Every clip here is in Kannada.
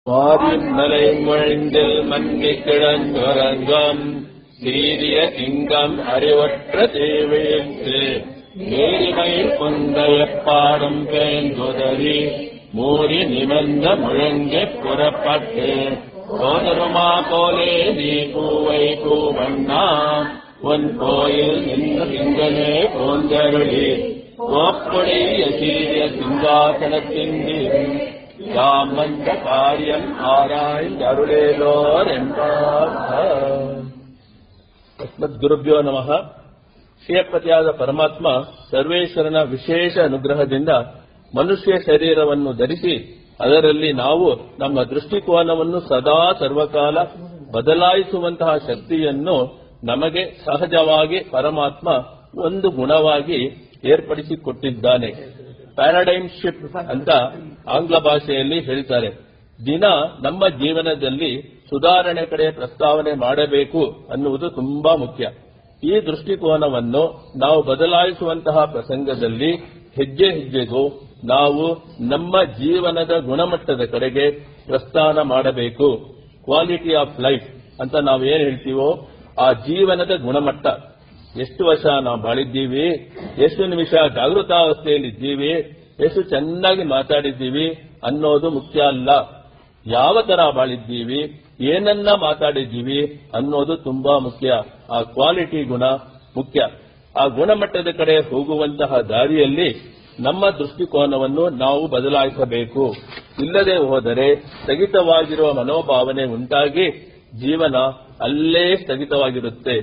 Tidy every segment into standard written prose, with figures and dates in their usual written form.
மாரிமலை முழங்கில் மன்னி கிடந்துறங்கம் சீரிய திங்கம் அறிவற்ற தேவையத்து நேரிமை கொண்ட எப்பாடும் பேங்குதறி மூடி நிமிர்ந்த முழங்கி புறப்பட்டு சோதருமா போலே நீ பூவை பூவண்ணா உன் கோயில் நின்று திங்களே போந்தருளி கோப்பொழிய சீரிய சிங்காசனத்தின் யாம் வந்த காரியம் ஆராய்ந்து அருளேலோர் என்பார். ಗುರುಭ್ಯೋ ನಮಃ. ಶ್ರೀಯಪತಿಯಾದ ಪರಮಾತ್ಮ ಸರ್ವೇಶ್ವರನ ವಿಶೇಷ ಅನುಗ್ರಹದಿಂದ ಮನುಷ್ಯ ಶರೀರವನ್ನು ಧರಿಸಿ ಅದರಲ್ಲಿ ನಾವು ನಮ್ಮ ದೃಷ್ಟಿಕೋನವನ್ನು ಸದಾ ಸರ್ವಕಾಲ ಬದಲಾಯಿಸುವಂತಹ ಶಕ್ತಿಯನ್ನು ನಮಗೆ ಸಹಜವಾಗಿ ಪರಮಾತ್ಮ ಒಂದು ಗುಣವಾಗಿ ಏರ್ಪಡಿಸಿಕೊಟ್ಟಿದ್ದಾನೆ. ಪ್ಯಾರಾಡೈಮ್ ಶಿಫ್ಟ್ ಅಂತ ಆಂಗ್ಲ ಭಾಷೆಯಲ್ಲಿ ಹೇಳ್ತಾರೆ. ದಿನ ನಮ್ಮ ಜೀವನದಲ್ಲಿ ಸುಧಾರಣೆ ಕಡೆ ಪ್ರಸ್ತಾವನೆ ಮಾಡಬೇಕು ಅನ್ನುವುದು ತುಂಬಾ ಮುಖ್ಯ. ಈ ದೃಷ್ಟಿಕೋನವನ್ನು ನಾವು ಬದಲಾಯಿಸುವಂತಹ ಪ್ರಸಂಗದಲ್ಲಿ ಹೆಜ್ಜೆ ಹೆಜ್ಜೆಗೂ ನಾವು ನಮ್ಮ ಜೀವನದ ಗುಣಮಟ್ಟದ ಕಡೆಗೆ ಪ್ರಸ್ಥಾನ ಮಾಡಬೇಕು. ಕ್ವಾಲಿಟಿ ಆಫ್ ಲೈಫ್ ಅಂತ ನಾವು ಏನ್ ಹೇಳ್ತೀವೋ ಆ ಜೀವನದ ಗುಣಮಟ್ಟ, ಎಷ್ಟು ವರ್ಷ ನಾವು ಬಾಳಿದ್ದೀವಿ, ಎಷ್ಟು ನಿಮಿಷ ಜಾಗೃತಾವಸ್ಥೆಯಲ್ಲಿದ್ದೀವಿ, ಎಷ್ಟು ಚೆನ್ನಾಗಿ ಮಾತಾಡಿದ್ದೀವಿ ಅನ್ನೋದು ಮುಖ್ಯ ಅಲ್ಲ. ಯಾವ ತರ ಬಾಳಿದ್ದೀವಿ, ಏನನ್ನ ಮಾತಾಡಿದ್ದೀವಿ ಅನ್ನೋದು ತುಂಬಾ ಮುಖ್ಯ. ಆ ಕ್ವಾಲಿಟಿ ಗುಣ ಮುಖ್ಯ. ಆ ಗುಣಮಟ್ಟದ ಕಡೆ ಹೋಗುವಂತಹ ದಾರಿಯಲ್ಲಿ ನಮ್ಮ ದೃಷ್ಟಿಕೋನವನ್ನು ನಾವು ಬದಲಾಯಿಸಬೇಕು. ಇಲ್ಲದೆ ಹೋದರೆ ಸ್ಥಗಿತವಾಗಿರುವ ಮನೋಭಾವನೆ ಉಂಟಾಗಿ ಜೀವನ ಅಲ್ಲೇ ಸ್ಥಗಿತವಾಗಿರುತ್ತೆ.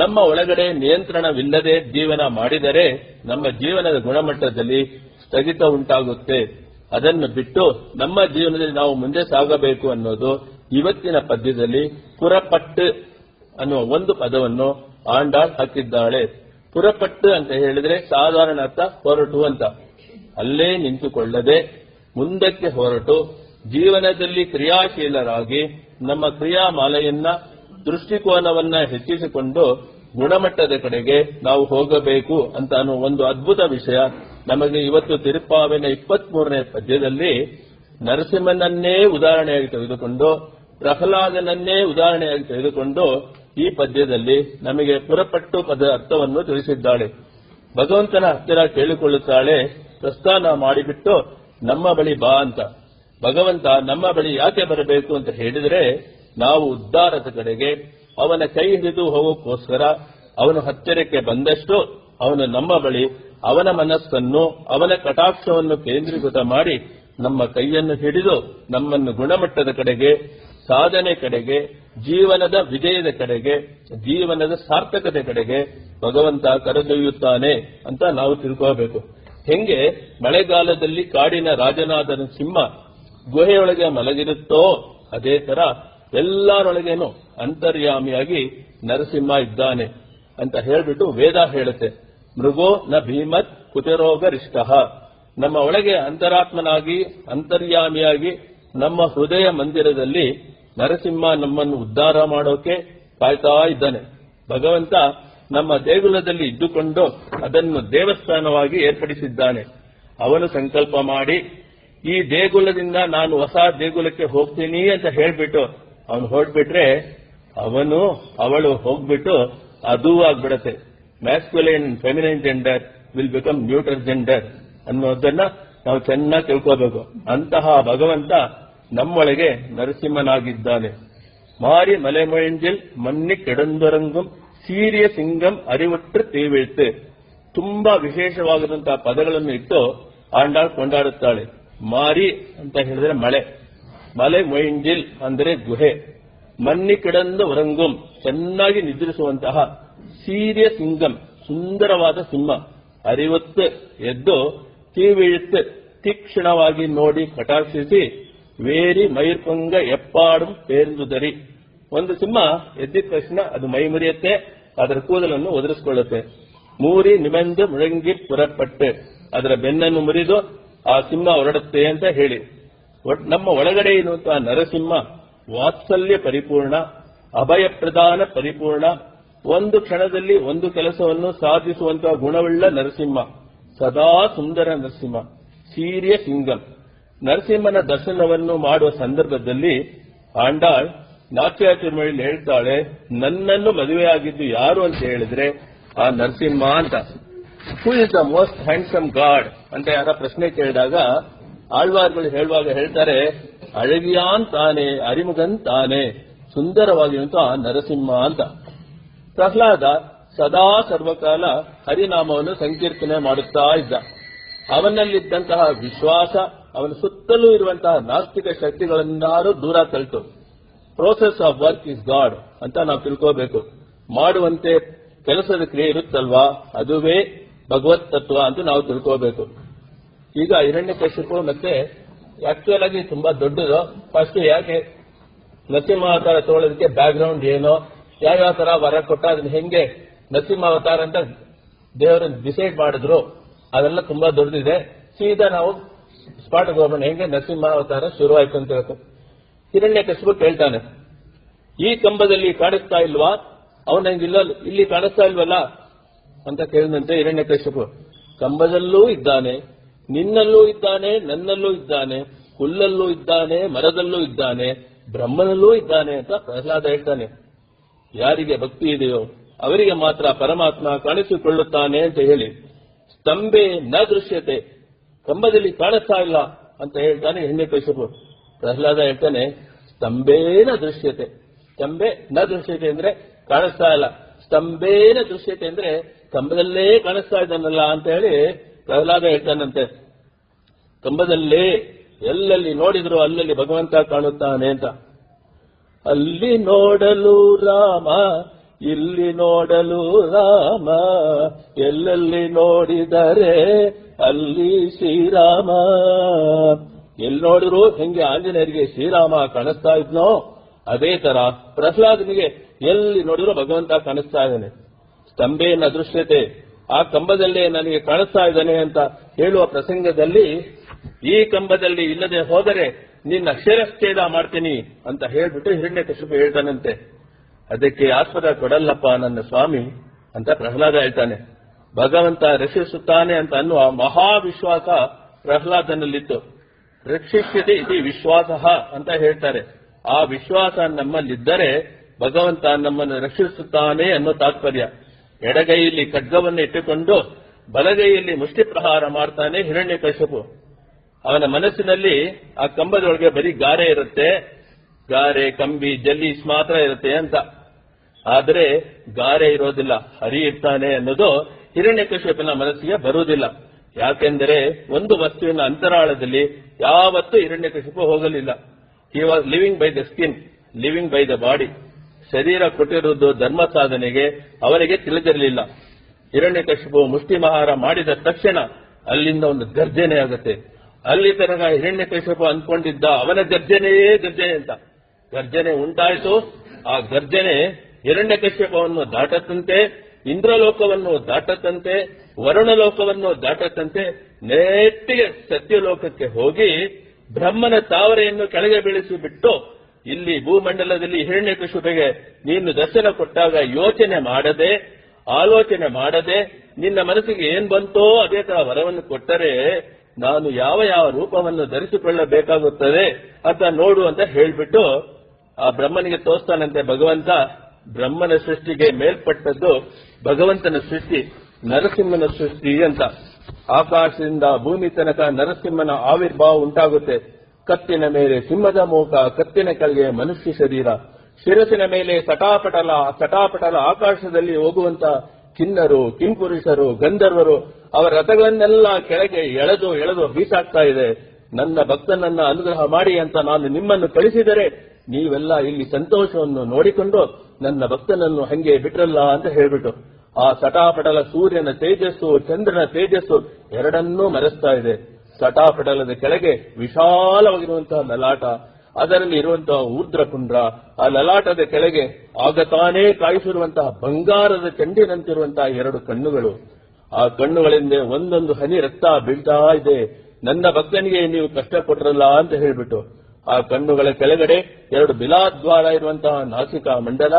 ನಮ್ಮ ಒಳಗಡೆ ನಿಯಂತ್ರಣವಿಲ್ಲದೆ ಜೀವನ ಮಾಡಿದರೆ ನಮ್ಮ ಜೀವನದ ಗುಣಮಟ್ಟದಲ್ಲಿ ಸ್ಥಗಿತ ಉಂಟಾಗುತ್ತೆ. ಅದನ್ನು ಬಿಟ್ಟು ನಮ್ಮ ಜೀವನದಲ್ಲಿ ನಾವು ಮುಂದೆ ಸಾಗಬೇಕು ಅನ್ನೋದು ಇವತ್ತಿನ ಪದ್ಯದಲ್ಲಿ ಪುರಪಟ್ಟು ಅನ್ನುವ ಒಂದು ಪದವನ್ನು ಆಂಡಾಳ್ ಹಾಕಿದ್ದಾಳೆ. ಪುರಪಟ್ಟು ಅಂತ ಹೇಳಿದ್ರೆ ಸಾಧಾರಣ ಅರ್ಥ ಹೊರಟು ಅಂತ. ಅಲ್ಲೇ ನಿಂತುಕೊಳ್ಳದೆ ಮುಂದಕ್ಕೆ ಹೊರಟು ಜೀವನದಲ್ಲಿ ಕ್ರಿಯಾಶೀಲರಾಗಿ ನಮ್ಮ ಕ್ರಿಯಾಮಾಲೆಯನ್ನ ದೃಷ್ಟಿಕೋನವನ್ನ ಹೆಚ್ಚಿಸಿಕೊಂಡು ಗುಣಮಟ್ಟದ ಕಡೆಗೆ ನಾವು ಹೋಗಬೇಕು ಅಂತ ಅನ್ನೋ ಒಂದು ಅದ್ಭುತ ವಿಷಯ ನಮಗೆ ಇವತ್ತು ತಿರುಪ್ಪಾವಿನ 23ನೇ ಪದ್ಯದಲ್ಲಿ ನರಸಿಂಹನನ್ನೇ ಉದಾಹರಣೆಯಾಗಿ ತೆಗೆದುಕೊಂಡು ಪ್ರಹ್ಲಾದನನ್ನೇ ಉದಾಹರಣೆಯಾಗಿ ತೆಗೆದುಕೊಂಡು ಈ ಪದ್ಯದಲ್ಲಿ ನಮಗೆ ಪುರಪಟ್ಟು ಪದ ಅರ್ಥವನ್ನು ತಿಳಿಸಿದ್ದಾಳೆ. ಭಗವಂತನ ಹತ್ತಿರ ಕೇಳಿಕೊಳ್ಳುತ್ತಾಳೆ, ಪ್ರಸ್ಥಾನ ಮಾಡಿಬಿಟ್ಟು ನಮ್ಮ ಬಳಿ ಬಾ ಅಂತ. ಭಗವಂತ ನಮ್ಮ ಬಳಿ ಯಾಕೆ ಬರಬೇಕು ಅಂತ ಹೇಳಿದರೆ, ನಾವು ಉದ್ಧಾರದ ಕಡೆಗೆ ಅವನ ಕೈ ಹಿಡಿದು ಹೋಗೋಕ್ಕೋಸ್ಕರ ಅವನು ಹತ್ತಿರಕ್ಕೆ ಬಂದಷ್ಟು ಅವನು ನಮ್ಮ ಬಳಿ ಅವನ ಮನಸ್ಸನ್ನು ಅವನ ಕಟಾಕ್ಷವನ್ನು ಕೇಂದ್ರೀಕೃತ ಮಾಡಿ ನಮ್ಮ ಕೈಯನ್ನು ಹಿಡಿದು ನಮ್ಮನ್ನು ಗುಣಮಟ್ಟದ ಕಡೆಗೆ, ಸಾಧನೆ ಕಡೆಗೆ, ಜೀವನದ ವಿಜಯದ ಕಡೆಗೆ, ಜೀವನದ ಸಾರ್ಥಕತೆ ಕಡೆಗೆ ಭಗವಂತ ಕರೆದೊಯ್ಯುತ್ತಾನೆ ಅಂತ ನಾವು ತಿಳ್ಕೋಬೇಕು. ಹೆಂಗೆ ಮಳೆಗಾಲದಲ್ಲಿ ಕಾಡಿನ ರಾಜನಾದ ಸಿಂಹ ಗುಹೆಯೊಳಗೆ ಮಲಗಿರುತ್ತೋ ಅದೇ ತರ ಎಲ್ಲರೊಳಗೇನು ಅಂತರ್ಯಾಮಿಯಾಗಿ ನರಸಿಂಹ ಇದ್ದಾನೆ ಅಂತ ಹೇಳ್ಬಿಟ್ಟು ವೇದ ಹೇಳುತ್ತೆ. ಮೃಗೋ ನ ಭೀಮತ್ ಕುತಿರೋಗರಿಷ್ಟ. ನಮ್ಮ ಒಳಗೆ ಅಂತರಾತ್ಮನಾಗಿ ಅಂತರ್ಯಾಮಿಯಾಗಿ ನಮ್ಮ ಹೃದಯ ಮಂದಿರದಲ್ಲಿ ನರಸಿಂಹ ನಮ್ಮನ್ನು ಉದ್ಧಾರ ಮಾಡೋಕೆ ಕಾಯ್ತಾ ಇದ್ದಾನೆ. ಭಗವಂತ ನಮ್ಮ ದೇಗುಲದಲ್ಲಿ ಇದ್ದುಕೊಂಡು ಅದನ್ನು ದೇವಸ್ಥಾನವಾಗಿ ಏರ್ಪಡಿಸಿದ್ದಾನೆ. ಅವನು ಸಂಕಲ್ಪ ಮಾಡಿ ಈ ದೇಗುಲದಿಂದ ನಾನು ಹೊಸ ದೇಗುಲಕ್ಕೆ ಹೋಗ್ತೀನಿ ಅಂತ ಹೇಳ್ಬಿಟ್ಟು ಅವನು ಹೊರಡ್ಬಿಟ್ರೆ ಅವನು ಅವಳು ಹೋಗ್ಬಿಟ್ಟು ಅದೂ ಆಗ್ಬಿಡತ್ತೆ. Masculine feminine gender will become neutral gender ಅನ್ನೋದನ್ನ ನಾವು ಚೆನ್ನಾಗಿ ತಿಳ್ಕೋಬೇಕು. ಅಂತಹ ಭಗವಂತ ನಮ್ಮೊಳಗೆ ನರಸಿಂಹನಾಗಿದ್ದಾನೆ. ಮಾರಿ ಮಲೆಮೊഴിഞ്ചിൽ ಮನ್ನಿ ಕೆಡಂದೊರಂಗುಂ ಸೀರಿಯ ಸಿಂಗಂ ಅರಿವಟ್ರು ತೀವಿಳ್ತು. ತುಂಬಾ ವಿಶೇಷವಾದಂತಹ ಪದಗಳನ್ನು ಇಟ್ಟು ಆಂಡಾಳ್ ಕೊಂಡಾಡುತ್ತಾಳೆ. ಮಾರಿ ಅಂತ ಹೇಳಿದ್ರೆ ಮಳೆ, ಮಲೆ ಮೊಯಿಂಜಿಲ್ ಅಂದರೆ ಗುಹೆ, ಮನ್ನಿ ಕಿಡಂದು ಒರಂಗುಂ ಚೆನ್ನಾಗಿ ನಿದ್ರಿಸುವಂತಹ, ಸೀರಿಯ ಸಿಂಗಂ ಸುಂದರವಾದ ಸಿಂಹ, ಅರಿವತ್ತು ಎದ್ದು ತೀವಿഴുത്ത് ತೀಕ್ಷ್ಣವಾಗಿ ನೋಡಿ ಕಟಾಕ್ಷಿಸಿ, ವೇರಿ ಮೈರ್ಪಂಗ ಎಪ್ಪಾಡು ಪೇರ್ದುದರಿ. ಒಂದು ಸಿಂಹ ಎದ್ದಿದ ತಕ್ಷಣ ಅದು ಮೈ ಮುರಿಯುತ್ತೆ, ಅದರ ಕೂದಲನ್ನು ಒದರಿಸಿಕೊಳ್ಳುತ್ತೆ. ಮೂರಿ ನಿಮೆಂದು ಮುಳಂಗಿ ಪುರಪಟ್ಟು ಅದರ ಬೆನ್ನನ್ನು ಮುರಿದು ಆ ಸಿಂಹ ಹೊರಡುತ್ತೆ ಅಂತ ಹೇಳಿ, ನಮ್ಮ ಒಳಗಡೆ ಇರುವಂತಹ ನರಸಿಂಹ ವಾತ್ಸಲ್ಯ ಪರಿಪೂರ್ಣ, ಅಭಯ ಪ್ರದಾನ ಪರಿಪೂರ್ಣ, ಒಂದು ಕ್ಷಣದಲ್ಲಿ ಒಂದು ಕೆಲಸವನ್ನು ಸಾಧಿಸುವಂತಹ ಗುಣವುಳ್ಳ ನರಸಿಂಹ, ಸದಾ ಸುಂದರ ನರಸಿಂಹ, ಸೀರಿಯ ಸಿಂಗಂ. ನರಸಿಂಹನ ದರ್ಶನವನ್ನು ಮಾಡುವ ಸಂದರ್ಭದಲ್ಲಿ ಆಂಡಾಳ್ ನಾಟ್ಯ ತಿರುಮಳಿ ಹೇಳ್ತಾಳೆ, ನನ್ನನ್ನು ಮದುವೆಯಾಗಿದ್ದು ಯಾರು ಅಂತ ಹೇಳಿದ್ರೆ ಆ ನರಸಿಂಹ ಅಂತ. Who is the most handsome god ಅಂತ ಯಾರ ಪ್ರಶ್ನೆ ಕೇಳಿದಾಗ ಆಳ್ವಾರ್ಗಳು ಹೇಳುವಾಗ ಹೇಳ್ತಾರೆ, ಅழகியான் ತಾನೆ ಅರಿಮುಗನ್ ತಾನೆ, ಸುಂದರವಾಗಿರುವಂತ ಆ ನರಸಿಂಹ ಅಂತ. ಪ್ರಹ್ಲಾದ ಸದಾ ಸರ್ವಕಾಲ ಹರಿನಾಮವನ್ನು ಸಂಕೀರ್ತನೆ ಮಾಡುತ್ತಾ ಇದ್ದ. ಅವನಲ್ಲಿದ್ದಂತಹ ವಿಶ್ವಾಸ ಅವನ ಸುತ್ತಲೂ ಇರುವಂತಹ ನಾಸ್ತಿಕ ಶಕ್ತಿಗಳನ್ನಾರು ದೂರ ತಳ್ತು. Process of work is God ಅಂತ ನಾವು ತಿಳ್ಕೋಬೇಕು. ಮಾಡುವಂತೆ ಕೆಲಸದ ಕ್ರಿಯೆ ಇರುತ್ತಲ್ವಾ, ಅದುವೇ ಭಗವತ್ ತತ್ವ ಅಂತ ನಾವು ತಿಳ್ಕೋಬೇಕು. ಈಗ ಹಿರಣ್ಯಕಶಿಪು ಮತ್ತೆ ಆಕ್ಚುಯಲ್ ಆಗಿ ತುಂಬಾ ದೊಡ್ಡದು. ಫಸ್ಟ್ ಯಾಕೆ ನರಸಿಂಹಾವತಾರ ತಗೊಳ್ಳೋದಕ್ಕೆ ಬ್ಯಾಕ್ ಗ್ರೌಂಡ್ ಏನೋ, ಯಾವ್ಯಾವ ತರ ವರ ಕೊಟ್ಟ, ಅದನ್ನ ಹೆಂಗೆ ನರಸಿಂಹಾವತಾರ ಅಂತ ದೇವರನ್ನು ಡಿಸೈಡ್ ಮಾಡಿದ್ರು, ಅದೆಲ್ಲ ತುಂಬಾ ದೊಡ್ಡದಿದೆ. ಸೀದಾ ನಾವು ಸ್ಪಾಟ್ ಹೋಗೋಣ, ಹೆಂಗೆ ನರಸಿಂಹಾವತಾರ ಶುರುವಾಯ್ತು ಅಂತ ಹೇಳ್ತಾರೆ. ಹಿರಣ್ಯಕಶಿಪು ಕೇಳ್ತಾನೆ, ಈ ಕಂಬದಲ್ಲಿ ಕಾಣಿಸ್ತಾ ಇಲ್ವಾ, ಅವನ ಇಲ್ಲಿ ಕಾಣಿಸ್ತಾ ಇಲ್ವಲ್ಲ ಅಂತ ಕೇಳಿದಂತೆ ಹಿರಣ್ಯಕಶಿಪು, ಕಂಬದಲ್ಲೂ ಇದ್ದಾನೆ, ನಿನ್ನಲ್ಲೂ ಇದ್ದಾನೆ, ನನ್ನಲ್ಲೂ ಇದ್ದಾನೆ, ಹುಲ್ಲಲ್ಲೂ ಇದ್ದಾನೆ, ಮರದಲ್ಲೂ ಇದ್ದಾನೆ, ಬ್ರಹ್ಮನಲ್ಲೂ ಇದ್ದಾನೆ ಅಂತ ಪ್ರಹ್ಲಾದ ಹೇಳ್ತಾನೆ. ಯಾರಿಗೆ ಭಕ್ತಿ ಇದೆಯೋ ಅವರಿಗೆ ಮಾತ್ರ ಪರಮಾತ್ಮ ಕಾಣಿಸಿಕೊಳ್ಳುತ್ತಾನೆ ಅಂತ ಹೇಳಿ, ಸ್ತಂಭೆ ನ ದೃಶ್ಯತೆ, ಕಂಬದಲ್ಲಿ ಕಾಣಿಸ್ತಾ ಇಲ್ಲ ಅಂತ ಹೇಳ್ತಾನೆ ಹಿರಣ್ಯಕಶಿಪು. ಪ್ರಹ್ಲಾದ ಹೇಳ್ತಾನೆ, ಸ್ತಂಭೇನ ದೃಶ್ಯತೆ. ಸ್ತಂಭೆ ನ ದೃಶ್ಯತೆ ಅಂದ್ರೆ ಕಾಣಿಸ್ತಾ ಇಲ್ಲ, ಸ್ತಂಭೇನ ದೃಶ್ಯತೆ ಅಂದ್ರೆ ಕಂಬದಲ್ಲೇ ಕಾಣಿಸ್ತಾ ಇದ್ದಾನಲ್ಲ ಅಂತ ಹೇಳಿ ಪ್ರಹ್ಲಾದ ಹೇಳ್ತಾನಂತೆ. ಕಂಬದಲ್ಲೇ ಎಲ್ಲೆಲ್ಲಿ ನೋಡಿದ್ರು ಅಲ್ಲಲ್ಲಿ ಭಗವಂತ ಕಾಣುತ್ತಾನೆ ಅಂತ. ಅಲ್ಲಿ ನೋಡಲು ರಾಮ, ಇಲ್ಲಿ ನೋಡಲು ರಾಮ, ಎಲ್ಲೆಲ್ಲಿ ನೋಡಿದರೆ ಅಲ್ಲಿ ಶ್ರೀರಾಮ. ಎಲ್ಲಿ ನೋಡಿದ್ರು ಹೆಂಗೆ ಆಂಜನೇಯರಿಗೆ ಶ್ರೀರಾಮ ಕಾಣಿಸ್ತಾ ಇದ್ನೋ, ಅದೇ ತರ ಪ್ರಹ್ಲಾದನಿಗೆ ಎಲ್ಲಿ ನೋಡಿದ್ರು ಭಗವಂತ ಕಾಣಿಸ್ತಾ ಇದ್ದಾನೆ. ಸ್ತಂಭೇನ ದೃಶ್ಯತೆ, ಆ ಕಂಬದಲ್ಲೇ ನನಗೆ ಕಾಣಿಸ್ತಾ ಇದ್ದಾನೆ ಅಂತ ಹೇಳುವ ಪ್ರಸಂಗದಲ್ಲಿ, ಈ ಕಂಬದಲ್ಲಿ ಇಲ್ಲದೆ ಹೋದರೆ ನಿನ್ನ ಶಿರಶ್ಛೇದ ಮಾಡ್ತೀನಿ ಅಂತ ಹೇಳ್ಬಿಟ್ಟು ಹಿರಣ್ಯಕಶಿಪು ಹೇಳ್ತಾನಂತೆ. ಅದಕ್ಕೆ ಆಸ್ಪದ ಕೊಡಲ್ಲಪ್ಪ ನನ್ನ ಸ್ವಾಮಿ ಅಂತ ಪ್ರಹ್ಲಾದ ಹೇಳ್ತಾನೆ. ಭಗವಂತ ರಕ್ಷಿಸುತ್ತಾನೆ ಅಂತ ಅನ್ನುವ ಮಹಾವಿಶ್ವಾಸ ಪ್ರಹ್ಲಾದನಲ್ಲಿತ್ತು. ರಕ್ಷಿಷ್ಯತೆ ಇತಿ ವಿಶ್ವಾಸ ಅಂತ ಹೇಳ್ತಾರೆ. ಆ ವಿಶ್ವಾಸ ನಮ್ಮಲ್ಲಿದ್ದರೆ ಭಗವಂತ ನಮ್ಮನ್ನು ರಕ್ಷಿಸುತ್ತಾನೆ ಅನ್ನೋ ತಾತ್ಪರ್ಯ. ಎಡಗೈಯಲ್ಲಿ ಖಡ್ಗವನ್ನು ಇಟ್ಟುಕೊಂಡು ಬಲಗೈಯಲ್ಲಿ ಮುಷ್ಟಿ ಪ್ರಹಾರ ಮಾಡ್ತಾನೆ ಹಿರಣ್ಯಕಶಿಪು. ಅವನ ಮನಸ್ಸಿನಲ್ಲಿ ಆ ಕಂಬದೊಳಗೆ ಬರೀ ಗಾರೆ ಇರುತ್ತೆ, ಗಾರೆ, ಕಂಬಿ, ಜಲ್ಲೀಸ್ ಮಾತ್ರ ಇರುತ್ತೆ ಅಂತ. ಆದರೆ ಗಾರೆ ಇರೋದಿಲ್ಲ, ಹರಿ ಇರ್ತಾನೆ ಅನ್ನೋದು ಹಿರಣ್ಯಕಶಿಪನ ಮನಸ್ಸಿಗೆ ಬರುವುದಿಲ್ಲ. ಯಾಕೆಂದರೆ ಒಂದು ವಸ್ತುವಿನ ಅಂತರಾಳದಲ್ಲಿ ಯಾವತ್ತೂ ಹಿರಣ್ಯಕಶಿಪು ಹೋಗಲಿಲ್ಲ. He was living by the skin, living by the body. ಶರೀರ ಕೊಟ್ಟಿರುವುದು ಧರ್ಮ ಸಾಧನೆಗೆ ಅವನಿಗೆ ತಿಳಿದಿರಲಿಲ್ಲ. ಹಿರಣ್ಯಕಶಿಪು ಮುಷ್ಟಿಮಹಾರ ಮಾಡಿದ ತಕ್ಷಣ ಅಲ್ಲಿಂದ ಒಂದು ಗರ್ಜನೆ ಆಗುತ್ತೆ. ಅಲ್ಲಿ ತನಕ ಹಿರಣ್ಯಕಶಿಪು ಅಂದ್ಕೊಂಡಿದ್ದ ಅವನ ಗರ್ಜನೆಯೇ ಗರ್ಜನೆ ಅಂತ. ಗರ್ಜನೆ ಉಂಟಾಯಿತು. ಆ ಗರ್ಜನೆ ಹಿರಣ್ಯಕಶ್ಯಪವನ್ನು ದಾಟತ್ತಂತೆ, ಇಂದ್ರಲೋಕವನ್ನು ದಾಟತ್ತಂತೆ, ವರುಣಲೋಕವನ್ನು ದಾಟತ್ತಂತೆ, ನೆಟ್ಟಿಗೆ ಸತ್ಯಲೋಕಕ್ಕೆ ಹೋಗಿ ಬ್ರಹ್ಮನ ತಾವರೆಯನ್ನು ಕೆಳಗೆ ಬೀಳಿಸಿಬಿಟ್ಟು ಇಲ್ಲಿ ಭೂಮಂಡಲದಲ್ಲಿ ಹಿರಣ್ಯಕಶಿಪುಗೆ ನೀನು ದರ್ಶನ ಕೊಟ್ಟಾಗ ಯೋಚನೆ ಮಾಡದೆ, ಆಲೋಚನೆ ಮಾಡದೆ, ನಿನ್ನ ಮನಸ್ಸಿಗೆ ಏನ್ ಬಂತೋ ಅದೇ ತರ ವರವನ್ನು ಕೊಟ್ಟರೆ ನಾನು ಯಾವ ಯಾವ ರೂಪವನ್ನು ಧರಿಸಿಕೊಳ್ಳಬೇಕಾಗುತ್ತದೆ ಅಂತ ನೋಡು ಅಂತ ಹೇಳ್ಬಿಟ್ಟು ಆ ಬ್ರಹ್ಮನಿಗೆ ತೋರಿಸ್ತಾನಂತೆ ಭಗವಂತ. ಬ್ರಹ್ಮನ ಸೃಷ್ಟಿಗೆ ಮೇಲ್ಪಟ್ಟದ್ದು ಭಗವಂತನ ಸೃಷ್ಟಿ, ನರಸಿಂಹನ ಸೃಷ್ಟಿ ಅಂತ. ಆಕಾಶದಿಂದ ಭೂಮಿ ತನಕ ನರಸಿಂಹನ ಆವಿರ್ಭಾವ ಉಂಟಾಗುತ್ತೆ. ಕತ್ತಿನ ಮೇಲೆ ಸಿಂಹದ ಮುಖ, ಕತ್ತಿನ ಕೆಳಗೆ ಮನುಷ್ಯ ಶರೀರ, ಶಿರಸಿನ ಮೇಲೆ ಸಟಾಪಟಲ ಆಕಾಶದಲ್ಲಿ ಹೋಗುವಂತ ಕಿನ್ನರು, ಕಿಂಪುರುಷರು, ಗಂಧರ್ವರು ಅವರ ರಥಗಳನ್ನೆಲ್ಲ ಕೆಳಗೆ ಎಳೆದು ಬೀಸಾಕ್ತಾ ಇದೆ. ನನ್ನ ಭಕ್ತನನ್ನ ಅನುಗ್ರಹ ಮಾಡಿ ಅಂತ ನಾನು ನಿಮ್ಮನ್ನು ಕಳಿಸಿದರೆ ನೀವೆಲ್ಲ ಇಲ್ಲಿ ಸಂತೋಷವನ್ನು ನೋಡಿಕೊಂಡು ನನ್ನ ಭಕ್ತನನ್ನು ಹಂಗೆ ಬಿಟ್ರಲ್ಲ ಅಂತ ಹೇಳ್ಬಿಟ್ಟು ಆ ಸಟಾಪಟಲ ಸೂರ್ಯನ ತೇಜಸ್ಸು, ಚಂದ್ರನ ತೇಜಸ್ಸು ಎರಡನ್ನೂ ಮರೆಸ್ತಾ ಇದೆ. ಸಟಾಪಟಲದ ಕೆಳಗೆ ವಿಶಾಲವಾಗಿರುವಂತಹ ಲಲಾಟ, ಅದರಲ್ಲಿ ಇರುವಂತಹ ಊರ್ಧ್ರಪುಂಡ್ರ, ಆ ಲಲಾಟದ ಕೆಳಗೆ ಆಗತಾನೇ ಕಾಯಿಸಿರುವಂತಹ ಬಂಗಾರದ ಚೆಂಡಿನಂತಿರುವಂತಹ ಎರಡು ಕಣ್ಣುಗಳು. ಆ ಕಣ್ಣುಗಳಿಂದ ಒಂದೊಂದು ಹನಿ ರಕ್ತ ಬೀಳ್ತಾ ಇದೆ. ನನ್ನ ಭಕ್ತನಿಗೆ ನೀವು ಕಷ್ಟ ಕೊಟ್ರಲ್ಲ ಅಂತ ಹೇಳ್ಬಿಟ್ಟು ಆ ಕಣ್ಣುಗಳ ಕೆಳಗಡೆ ಎರಡು ಬಿಲಾದ್ವಾರ ಇರುವಂತಹ ನಾಸಿಕಾ ಮಂಡಲ,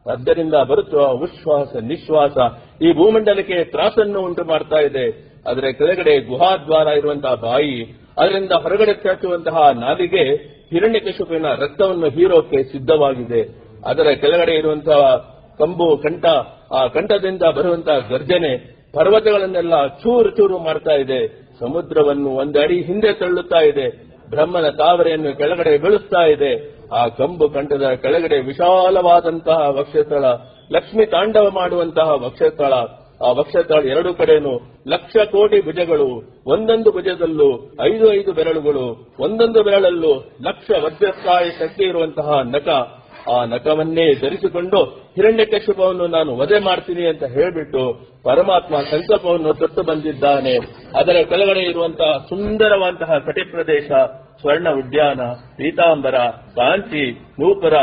ಅದರಿಂದ ಬರುತ್ತುವ ಉಶ್ವಾಸ ನಿಶ್ವಾಸ ಈ ಭೂಮಂಡಲಕ್ಕೆ ತ್ರಾಸನ್ನು ಉಂಟು ಮಾಡ್ತಾ ಇದೆ. ಅದರ ಕೆಳಗಡೆ ಗುಹಾದ್ವಾರ ಇರುವಂತಹ ಬಾಯಿ, ಅದರಿಂದ ಹೊರಗಡೆ ಚಾಚುವಂತಹ ನಾಲಿಗೆ ಹಿರಣ್ಯಕಶಿಪುವಿನ ರಕ್ತವನ್ನು ಹೀರೋಕೆ ಸಿದ್ಧವಾಗಿದೆ. ಅದರ ಕೆಳಗಡೆ ಇರುವಂತಹ ಕಂಬು ಕಂಠ, ಆ ಕಂಠದಿಂದ ಬರುವಂತಹ ಗರ್ಜನೆ ಪರ್ವತಗಳನ್ನೆಲ್ಲ ಚೂರು ಚೂರು ಮಾಡ್ತಾ ಇದೆ. ಸಮುದ್ರವನ್ನು ಒಂದು ಅಡಿ ಹಿಂದೆ ತಳ್ಳುತ್ತಾ ಇದೆ. ಬ್ರಹ್ಮನ ತಾವರೆಯನ್ನು ಕೆಳಗಡೆ ಬೀಳಿಸ್ತಾ ಇದೆ. ಆ ಕಂಬು ಕಂಠದ ಕೆಳಗಡೆ ವಿಶಾಲವಾದಂತಹ ವಕ್ಷಸ್ಥಳ, ಲಕ್ಷ್ಮಿ ತಾಂಡವ ಮಾಡುವಂತಹ ವಕ್ಷಸ್ಥಳ. ಆ ವಕ್ಷಸ್ಥಳ ಎರಡು ಕಡೆನೂ 1,00,000 ಕೋಟಿ ಭುಜಗಳು, ಒಂದೊಂದು ಭುಜದಲ್ಲೂ 5 ಬೆರಳುಗಳು, ಒಂದೊಂದು ಬೆರಳಲ್ಲೂ 1,00,000 ವಜ್ರಸ್ಥಾಯ ಶಕ್ತಿ ಇರುವಂತಹ ನಖ. ಆ ನಖವನ್ನೇ ಧರಿಸಿಕೊಂಡು ಹಿರಣ್ಯಕಶಿಪವನ್ನು ನಾನು ವಧೆ ಮಾಡ್ತೀನಿ ಅಂತ ಹೇಳಿಬಿಟ್ಟು ಪರಮಾತ್ಮ ಸಂಕಲ್ಪವನ್ನು ತೊಟ್ಟು ಬಂದಿದ್ದಾನೆ. ಅದರ ಕೆಳಗಡೆ ಇರುವಂತಹ ಸುಂದರವಂತಹ ಕಟಿ ಪ್ರದೇಶ, ಸ್ವರ್ಣ ಉದ್ಯಾನ, ಪೀತಾಂಬರ, ಕಾಂಚಿ, ನೂಪುರ,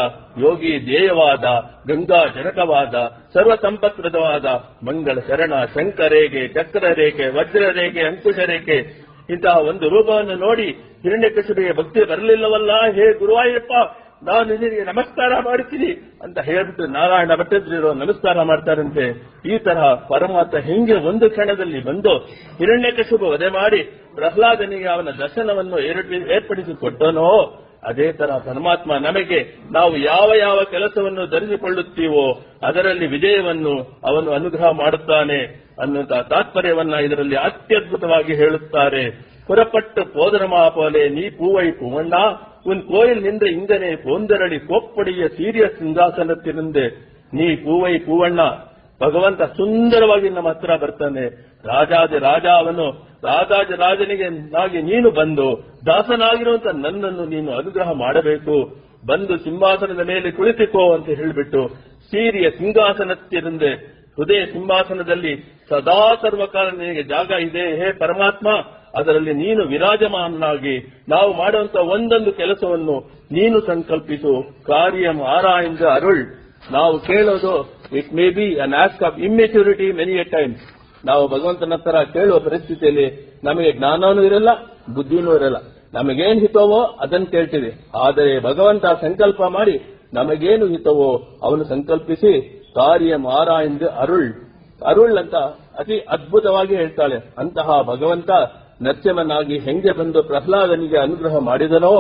ಯೋಗಿ ಧ್ಯೇಯವಾದ, ಗಂಗಾ ಜನಕವಾದ, ಸರ್ವ ಸಂಪತ್ಪ್ರದವಾದ ಮಂಗಳ ಶರಣ, ಶಂಕರೇಖೆ, ಚಕ್ರರೇಖೆ, ವಜ್ರರೇಖೆ, ಅಂಕುಶರೇಖೆ, ಇಂತಹ ಒಂದು ರೂಪವನ್ನು ನೋಡಿ ಹಿರಣ್ಯಕಶಿಪಿಗೆ ಭಕ್ತಿ ಬರಲಿಲ್ಲವಲ್ಲ. ಹೇ ಗುರುವಾಯೂರಪ್ಪ, ನಾನು ನಿನಗೆ ನಮಸ್ಕಾರ ಮಾಡ್ತೀನಿ ಅಂತ ಹೇಳ್ಬಿಟ್ಟು ನಾರಾಯಣ ಭಟ್ಟದ್ರಿರೋ ನಮಸ್ಕಾರ ಮಾಡ್ತಾರಂತೆ. ಈ ತರಹ ಪರಮಾತ್ಮ ಹೆಂಗೆ ಒಂದು ಕ್ಷಣದಲ್ಲಿ ಬಂದು ಹಿರಣ್ಯಕಶಿಪ ವಧೆ ಮಾಡಿ ಪ್ರಹ್ಲಾದನಿಗೆ ಅವನ ದರ್ಶನವನ್ನು ಏರ್ಪಡಿಸಿಕೊಟ್ಟನೋ, ಅದೇ ತರ ಪರಮಾತ್ಮ ನಮಗೆ ನಾವು ಯಾವ ಯಾವ ಕೆಲಸವನ್ನು ಧರಿಸಿಕೊಳ್ಳುತ್ತೀವೋ ಅದರಲ್ಲಿ ವಿಜಯವನ್ನು ಅವನು ಅನುಗ್ರಹ ಮಾಡುತ್ತಾನೆ ಅನ್ನುವಂತಹ ತಾತ್ಪರ್ಯವನ್ನ ಇದರಲ್ಲಿ ಅತ್ಯದ್ಭುತವಾಗಿ ಹೇಳುತ್ತಾರೆ. புறப்பட்டு போதனமா போலே நீ பூவை பூவண்ணா உன் கோயில் நின்று இங்கனே போந்தரಳಿ ಕೋಪ್ಪಡಿಯ ಸೀರಿಯ ಸಿಂಹಾಸನತ್ತಿನಿಂದ ನೀ ಪೂವೈ ಪೂವಣ್ಣ. ಭಗವಂತ ಸುಂದರವಾಗಿ ನಮ್ಮ ಹತ್ರ ಬರ್ತಾನೆ. ರಾಜಾದಿ ರಾಜ ಅವನು. ರಾಜಾದಿ ರಾಜನಿಗೆ ನಾಗಿ ನೀನು ಬಂದು ದಾಸನಾಗಿರುವಂತ ನನ್ನನ್ನು ನೀನು ಅನುಗ್ರಹ ಮಾಡಬೇಕು. ಬಂದು ಸಿಂಹಾಸನದ ಮೇಲೆ ಕುಳಿತುಕೋ ಅಂತ ಹೇಳಿಬಿಟ್ಟು ಸೀರಿಯ ಸಿಂಹಾಸನತ್ತಿನಿಂದ ಹೃದಯ ಸಿಂಹಾಸನದಲ್ಲಿ ಸದಾ ಸರ್ವಕಾಲ ನಿನಗೆ ಜಾಗ ಇದೆ. ಹೇ ಪರಮಾತ್ಮ, ಅದರಲ್ಲಿ ನೀನು ವಿರಾಜಮಾನನಾಗಿ ನಾವು ಮಾಡುವಂತಹ ಒಂದೊಂದು ಕೆಲಸವನ್ನು ನೀನು ಸಂಕಲ್ಪಿಸು. ಕಾರ್ಯಂ ಆರಾಯಿಂದ ಅರುಳ್. ನಾವು ಕೇಳೋದು it may be an act of immaturity many a times. ನಾವು ಭಗವಂತನ ಹತ್ರ ಕೇಳುವ ಪರಿಸ್ಥಿತಿಯಲ್ಲಿ ನಮಗೆ ಜ್ಞಾನವೂ ಇರಲ್ಲ, ಬುದ್ಧಿನೂ ಇರಲ್ಲ. ನಮಗೇನು ಹಿತವೋ ಅದನ್ನು ಕೇಳ್ತೀವಿ. ಆದರೆ ಭಗವಂತ ಸಂಕಲ್ಪ ಮಾಡಿ ನಮಗೇನು ಹಿತವೋ ಅವನು ಸಂಕಲ್ಪಿಸಿ ಕಾರ್ಯಂ ಆರಾಯಿಂದ ಅರುಳ್ ಅರುಳ್ ಅಂತ ಅತಿ ಅದ್ಭುತವಾಗಿ ಹೇಳ್ತಾಳೆ. ಅಂತಹ ಭಗವಂತ ನರಸಿಂಹನಾಗಿ ಹೆಂಗೆ ಬಂದು ಪ್ರಹ್ಲಾದನಿಗೆ ಅನುಗ್ರಹ ಮಾಡಿದನೋ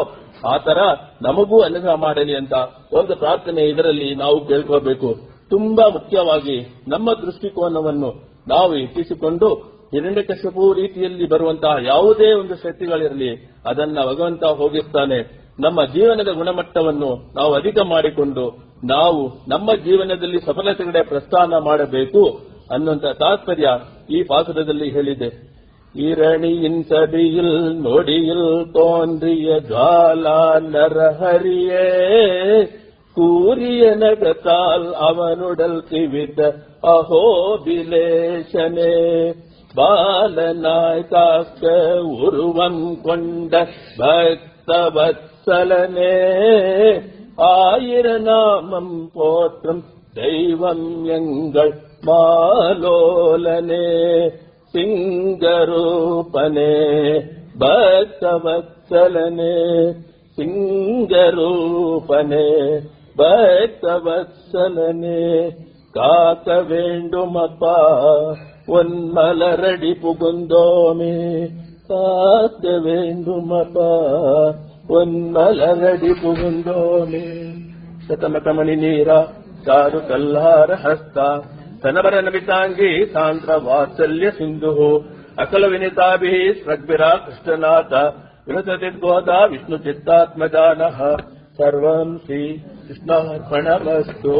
ಆ ತರ ನಮಗೂ ಅನುಗ್ರಹ ಮಾಡಲಿ ಅಂತ ಒಂದು ಪ್ರಾರ್ಥನೆ ಇದರಲ್ಲಿ ನಾವು ಕೇಳ್ಕೋಬೇಕು. ತುಂಬಾ ಮುಖ್ಯವಾಗಿ ನಮ್ಮ ದೃಷ್ಟಿಕೋನವನ್ನು ನಾವು ಹೆಚ್ಚಿಸಿಕೊಂಡು ಹಿರಣ್ಯಕಶಿಪು ರೀತಿಯಲ್ಲಿ ಬರುವಂತಹ ಯಾವುದೇ ಒಂದು ಶಕ್ತಿಗಳಿರಲಿ ಅದನ್ನ ಭಗವಂತ ಹೋಗಿಸ್ತಾನೆ. ನಮ್ಮ ಜೀವನದ ಗುಣಮಟ್ಟವನ್ನು ನಾವು ಅಧಿಕ ಮಾಡಿಕೊಂಡು ನಾವು ನಮ್ಮ ಜೀವನದಲ್ಲಿ ಸಫಲತೆಗಡೆ ಪ್ರಸ್ಥಾನ ಮಾಡಬೇಕು ಅನ್ನುವಂಥ ತಾತ್ಪರ್ಯ ಈ ಪಾಸುರದಲ್ಲಿ ಹೇಳಿದೆ. இரணியின் சடியில் நொடியில் தோன்றிய ஜுவாலா நரஹரியே கூறிய நகத்தால் அவனுடல் திவித அஹோபிலேஷனே பாலனாய் காக்க உருவம் கொண்ட பக்தவத்சலனே ஆயிர நாமம் போற்றும் தெய்வம் எங்கள் மாலோலனே ಸಿಂಗರೂಪನೆ ಭಕ್ತವತ್ಸಲನೆ ಸಿಂಗರೂಪನೆ ಭಕ್ತವತ್ಸಲನೆ காக்க வேண்டுமப்பா உன் மலரடி புகுந்தோமே காக்க வேண்டுமப்பா உன் மலரடி புகுந்தோமே ಶತಮಕಮಣಿ ನೀರ ಚಾರು ಕಲ್ಹಾರ ಹಸ್ತ ತನವರ ನಮಿತಾಂಗಿ ಸಾಂದ್ರ ವಾತ್ಸಲ್ಯ ಸಿಂಧು ಅಕಲ ವಿನಿತಾಭಿ ಸ್ರಗ್ಭಿರ ಕೃಷ್ಣನಾಥ ವಿನಸತಿದ್ಗೋದ ವಿಷ್ಣು ಚಿತ್ತಾತ್ಮಜಾನಃ ಸರ್ವಂ ಶ್ರೀ ಕೃಷ್ಣಾರ್ಪಣಮಸ್ತು.